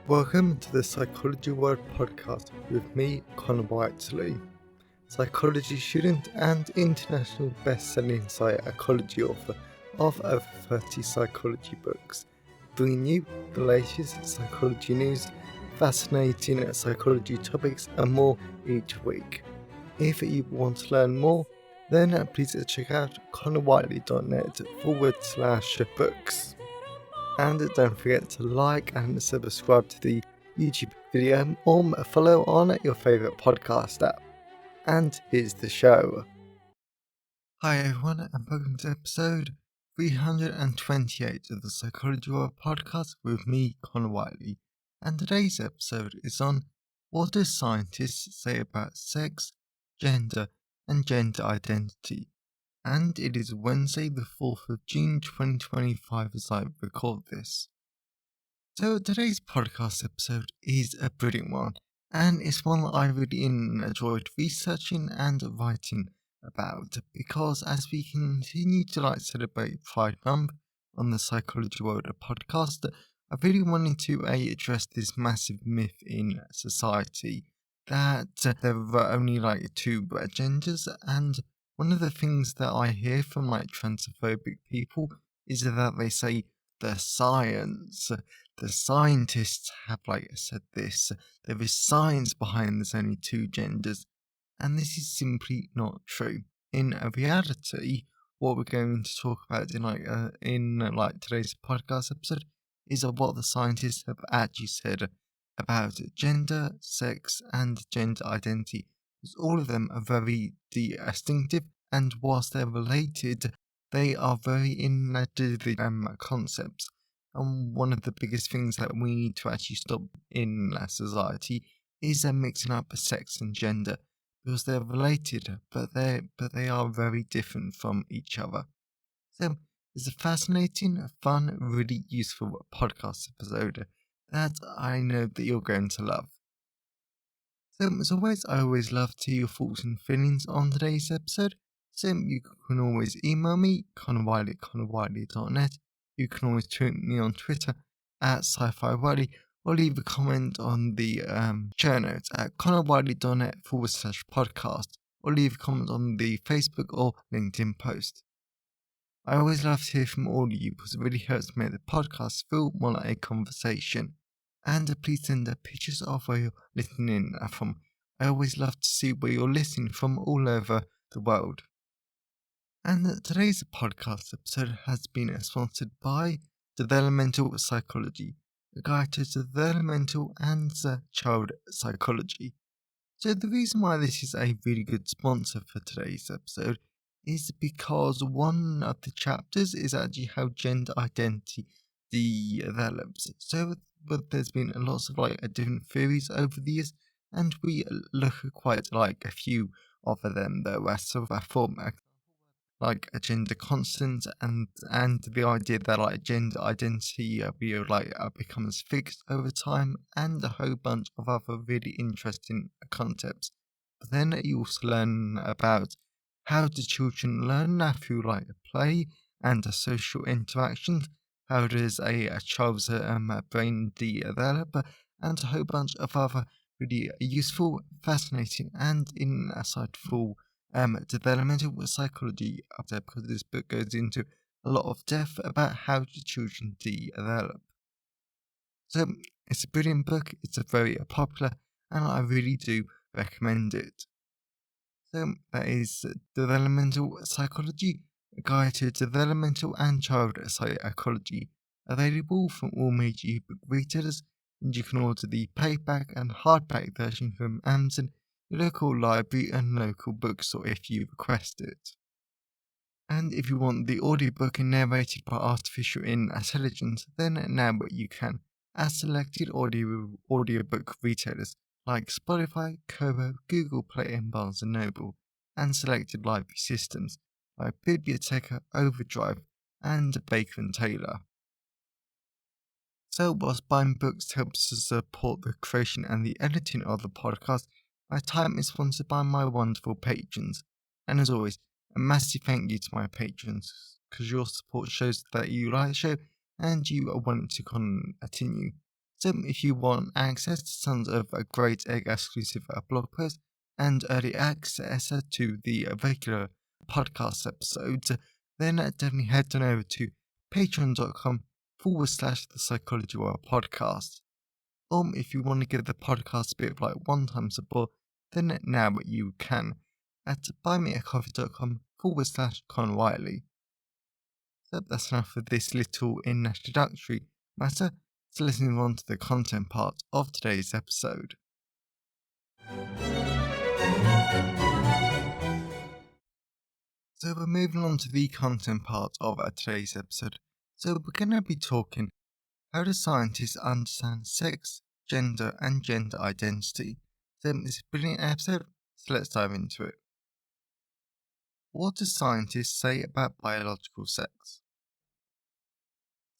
Welcome to the Psychology World podcast with me, Connor Whiteley, psychology student and international best-selling psychology author of over 30 psychology books, bringing you the latest psychology news, fascinating psychology topics and more each week. If you want to learn more, then please check out connorwhiteley.net/books. And don't forget to like and subscribe to the YouTube video or follow on your favourite podcast app. And here's the show. Hi everyone, and welcome to episode 328 of the Psychology World podcast with me, Connor Whiteley. And today's episode is on what do scientists say about sex, gender, and gender identity. And it is Wednesday the 4th of June 2025 as I record this. So today's podcast episode is a brilliant one, and it's one that I really enjoyed researching and writing about, because as we continue to celebrate Pride Month on the Psychology World podcast, I really wanted to address this massive myth in society that there are only two genders. And one of the things that I hear from transphobic people is that they say the scientists have said this, there is science behind there's only two genders, and this is simply not true. In reality, what we're going to talk about in today's podcast episode is what the scientists have actually said about gender, sex, and gender identity. Because all of them are very distinctive, and whilst they're related, they are very individual concepts. And one of the biggest things that we need to actually stop in society is mixing up sex and gender, because they're related, but they are very different from each other. So it's a fascinating, fun, really useful podcast episode that I know that you're going to love. So as always, I always love to hear your thoughts and feelings on today's episode. So you can always email me, connorwhiteley@connorwhiteley.net. You can always tweet me on Twitter at sci-fi-whiteley, or leave a comment on the show notes at connorwhiteley.net/podcast, or leave a comment on the Facebook or LinkedIn post. I always love to hear from all of you, because it really helps make the podcast feel more like a conversation. And please send pictures of where you're listening from. I always love to see where you're listening from all over the world. And today's podcast episode has been sponsored by Developmental Psychology, a guide to developmental and child psychology. So the reason why this is a really good sponsor for today's episode is because one of the chapters is actually how gender identity develops. So but there's been lots of different theories over the years, and we look at quite a few of them though as sort of a format, like a gender constant, and the idea that gender identity becomes fixed over time, and a whole bunch of other really interesting concepts. But then you also learn about how do children learn through play and social interactions. How does a child's brain develop, and a whole bunch of other really useful, fascinating, and insightful developmental psychology, because this book goes into a lot of depth about how do children develop. So it's a brilliant book, it's a very popular, and I really do recommend it. So that is Developmental Psychology, a guide to developmental and child psychology, available from all major ebook retailers, and you can order the paperback and hardback version from Amazon, your local library and local bookstore if you request it. And if you want the audiobook narrated by artificial intelligence, then now you can, at selected audiobook retailers like Spotify, Kobo, Google Play and Barnes & Noble, and selected library systems like Biblioteca, Overdrive, and Baker & Taylor. So whilst buying books helps to support the creation and the editing of the podcast, my time is sponsored by my wonderful patrons. And as always, a massive thank you to my patrons, because your support shows that you like the show and you are wanting to continue. So if you want access to tons of great egg exclusive blog posts and early access to the regular podcast episodes, then definitely head on over to patreon.com/the psychology world podcast. If you want to give the podcast a bit of like one-time support, then now you can at buymeacoffee.com/Con Wiley. So that's enough for this little introductory matter. So let's move on to the content part of today's episode. So we're moving on to the content part of today's episode. So we're going to be talking how do scientists understand sex, gender and gender identity. So it's a brilliant episode, so let's dive into it. What do scientists say about biological sex?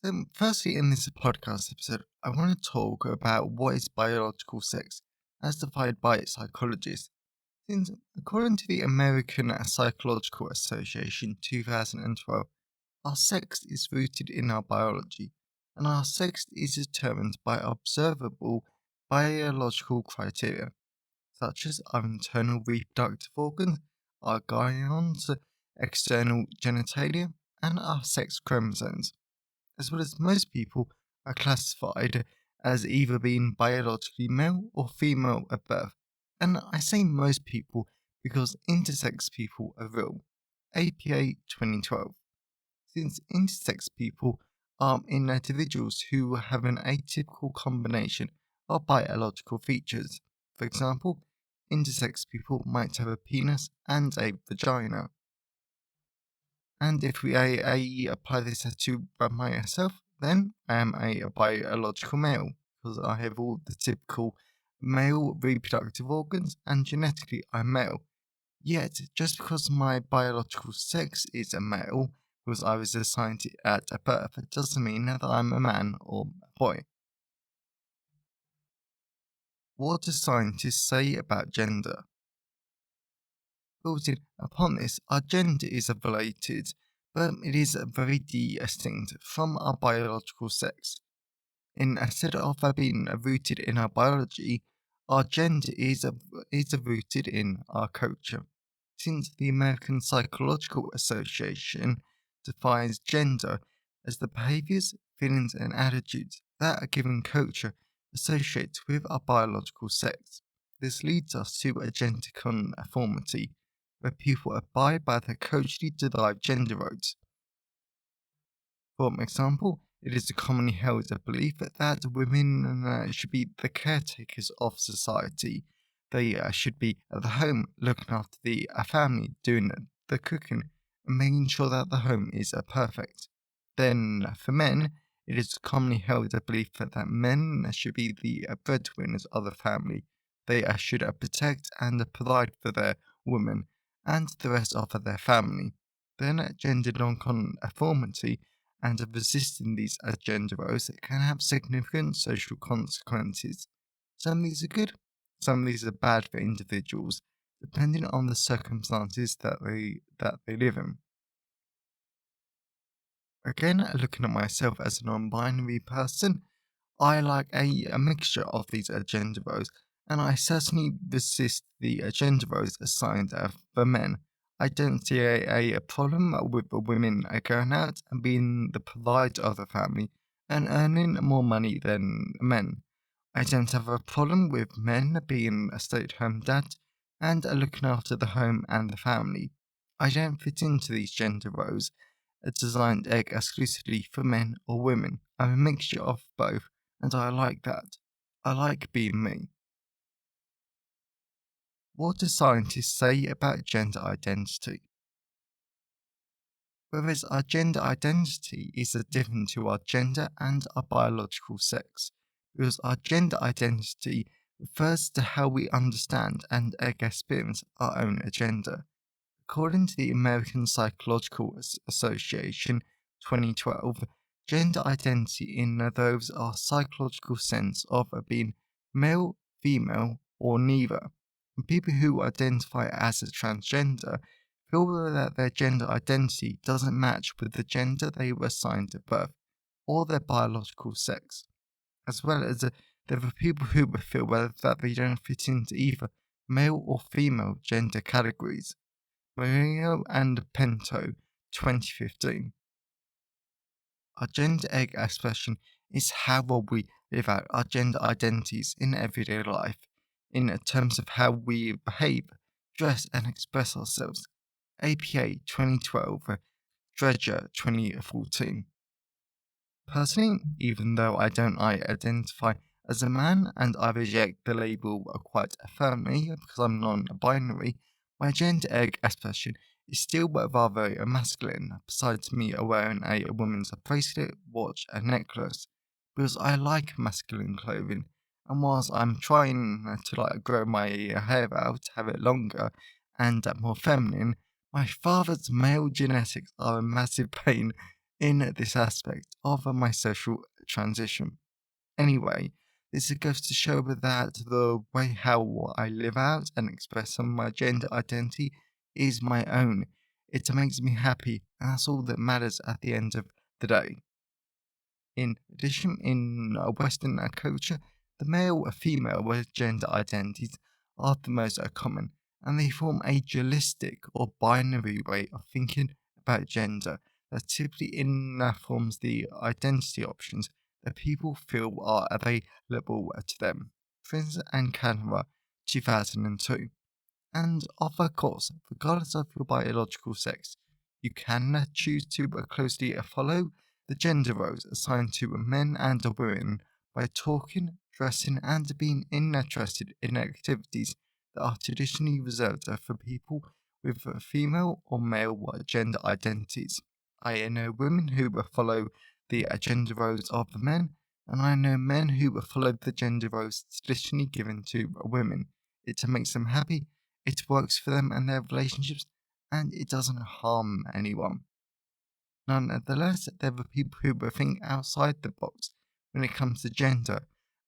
So firstly, in this podcast episode, I want to talk about what is biological sex as defined by psychologists. Since, according to the American Psychological Association 2012, our sex is rooted in our biology, and our sex is determined by observable biological criteria, such as our internal reproductive organs, our glands, external genitalia, and our sex chromosomes, as well as most people are classified as either being biologically male or female at birth. And I say most people because intersex people are real. APA 2012. Since intersex people are individuals who have an atypical combination of biological features. For example, intersex people might have a penis and a vagina. And if I apply this to myself, then I am a biological male because I have all the typical male reproductive organs and genetically I'm male. Yet, just because my biological sex is a male, because I was assigned it at birth, it doesn't mean that I'm a man or a boy. What do scientists say about gender? Building upon this, our gender is related, but it is very distinct from our biological sex. Instead of being rooted in our biology, our gender is rooted in our culture. Since the American Psychological Association defines gender as the behaviors, feelings, and attitudes that a given culture associates with our biological sex. This leads us to a gender conformity, where people abide by their culturally derived gender roles. For example, it is a commonly held belief that women should be the caretakers of society. They should be at the home looking after the family, doing the cooking, and making sure that the home is perfect. Then, for men, it is commonly held belief that men should be the breadwinners of the family. They should protect and provide for their women and the rest of their family. Then, gender non-conformity and resisting these gender roles can have significant social consequences. Some of these are good, some of these are bad for individuals, depending on the circumstances that they live in. Again, looking at myself as a non-binary person, I like a mixture of these gender roles, and I certainly resist the gender roles assigned for men. I don't see a problem with women going out and being the provider of the family and earning more money than men. I don't have a problem with men being a stay-at-home dad and looking after the home and the family. I don't fit into these gender roles designed exclusively for men or women. I'm a mixture of both, and I like that. I like being me. What do scientists say about gender identity? Whereas our gender identity is different to our gender and our biological sex, because our gender identity refers to how we understand and experience our own gender. According to the American Psychological Association 2012, gender identity involves our psychological sense of being male, female, or neither. And people who identify as a transgender feel that their gender identity doesn't match with the gender they were assigned at birth or their biological sex. as well as there are people who feel that they don't fit into either male or female gender categories. Murillo and Pinto, 2015. Our gender egg expression is how well we live out our gender identities in everyday life, in terms of how we behave, dress, and express ourselves. APA 2012, Dredger 2014. Personally, even though I identify as a man and I reject the label quite firmly because I'm non-binary, my gender egg expression is still rather masculine, besides me wearing a woman's bracelet, watch, and necklace, because I like masculine clothing. And whilst I'm trying to grow my hair out, have it longer and more feminine, my father's male genetics are a massive pain in this aspect of my social transition. Anyway, this goes to show that the way how I live out and express my gender identity is my own. It makes me happy, and that's all that matters at the end of the day. In addition, in Western culture, the male or female gender identities are the most common, and they form a dualistic or binary way of thinking about gender that typically informs the identity options that people feel are available to them. Prince and Canva, 2002. And of course, regardless of your biological sex, you can choose to closely follow the gender roles assigned to men and women by talking, dressing, and being interested in activities that are traditionally reserved for people with female or male gender identities. I know women who follow the gender roles of men, and I know men who follow the gender roles traditionally given to women. It makes them happy, it works for them and their relationships, and it doesn't harm anyone. Nonetheless, there are people who think outside the box when it comes to gender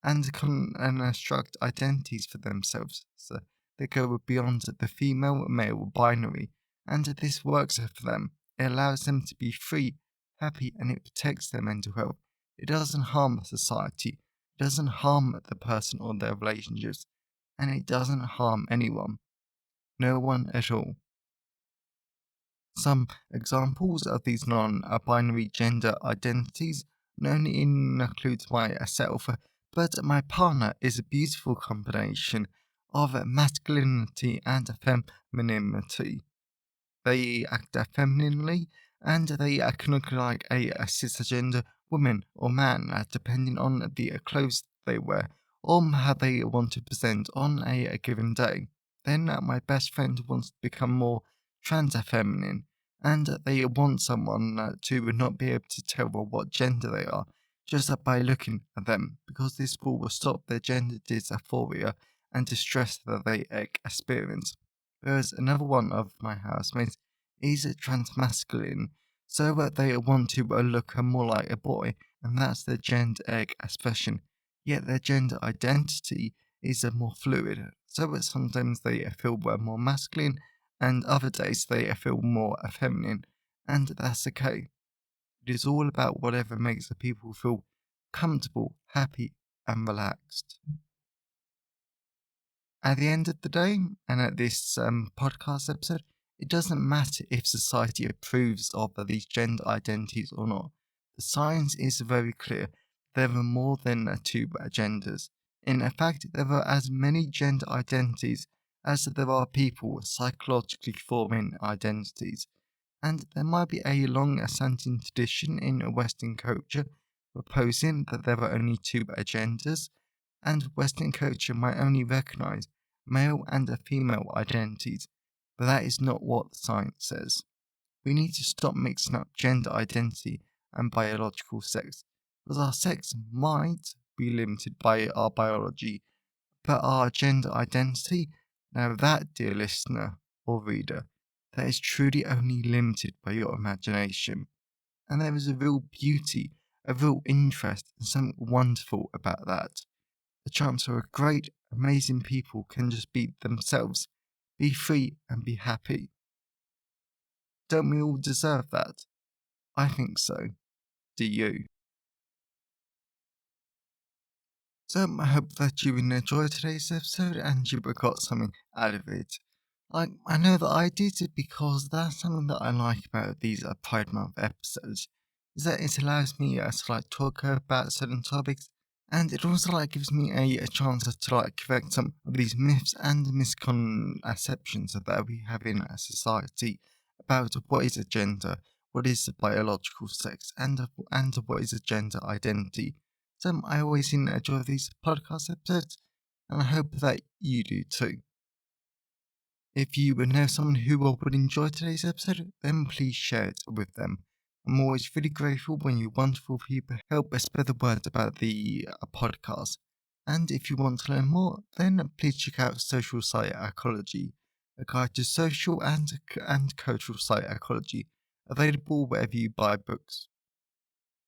and construct identities for themselves. So they go beyond the female male binary, and this works for them. It allows them to be free, happy, and it protects their mental health. It doesn't harm society, it doesn't harm the person or their relationships, and it doesn't harm anyone. No one at all. Some examples of these non-binary gender identities not only includes myself, but my partner is a beautiful combination of masculinity and femininity. They act femininely, and they can look like a cisgender woman or man, depending on the clothes they wear or how they want to present on a given day. Then my best friend wants to become more trans feminine, and they want someone to not be able to tell what gender they are just by looking at them, because this will stop their gender dysphoria and distress that they experience. Whereas another one of my housemates is transmasculine, so they want to look more like a boy, and that's their gender expression. Yet their gender identity is more fluid, so sometimes they feel more masculine, and other days they feel more feminine, and that's okay. It is all about whatever makes the people feel comfortable, happy, and relaxed. At the end of the day, and at this podcast episode, it doesn't matter if society approves of these gender identities or not. The science is very clear. There are more than two genders. In fact, there are as many gender identities as there are people psychologically forming identities. And there might be a long-standing tradition in Western culture proposing that there are only two genders, and Western culture might only recognize male and female identities, but that is not what the science says. We need to stop mixing up gender identity and biological sex, because our sex might be limited by our biology, but our gender identity, now that, dear listener or reader, that is truly only limited by your imagination. And there is a real beauty, a real interest, and something wonderful about that. The chance where great, amazing people can just be themselves, be free, and be happy. Don't we all deserve that? I think so. Do you? So I hope that you enjoyed today's episode and you got something out of it. I know that I did it because that's something that I like about these Pride Month episodes, is that it allows me to talk about certain topics, and it also gives me a chance to correct some of these myths and misconceptions that we have in our society about what is a gender, what is biological sex, and what is a gender identity. So I always enjoy these podcast episodes, and I hope that you do too. If you know someone who would enjoy today's episode, then please share it with them. I'm always really grateful when you wonderful people help us spread the word about the podcast. And if you want to learn more, then please check out Social Psychology, a guide to social and cultural psychology, available wherever you buy books.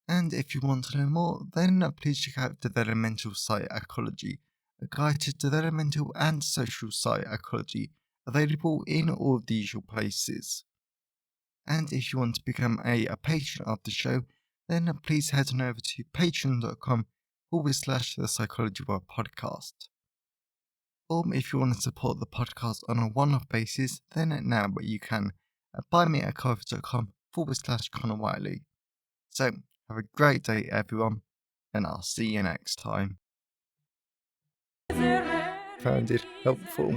And if you want to learn more, then please check out Developmental Psychology, a guide to developmental and social psychology, available in all the usual places. And if you want to become a patron of the show, then please head on over to patreon.com/the Psychology World Podcast. Or if you want to support the podcast on a one-off basis, then now you can at buymeacoffee.com/Connor Wiley. So, have a great day, everyone, and I'll see you next time. Found it helpful.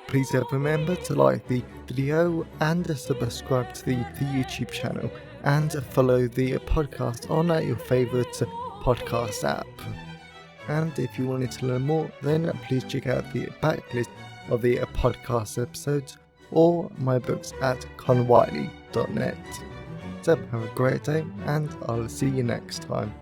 Please remember to like the video and subscribe to the YouTube channel and follow the podcast on your favourite podcast app. And if you wanted to learn more, then please check out the backlist of the podcast episodes or my books at conwiley.net. So have a great day, and I'll see you next time.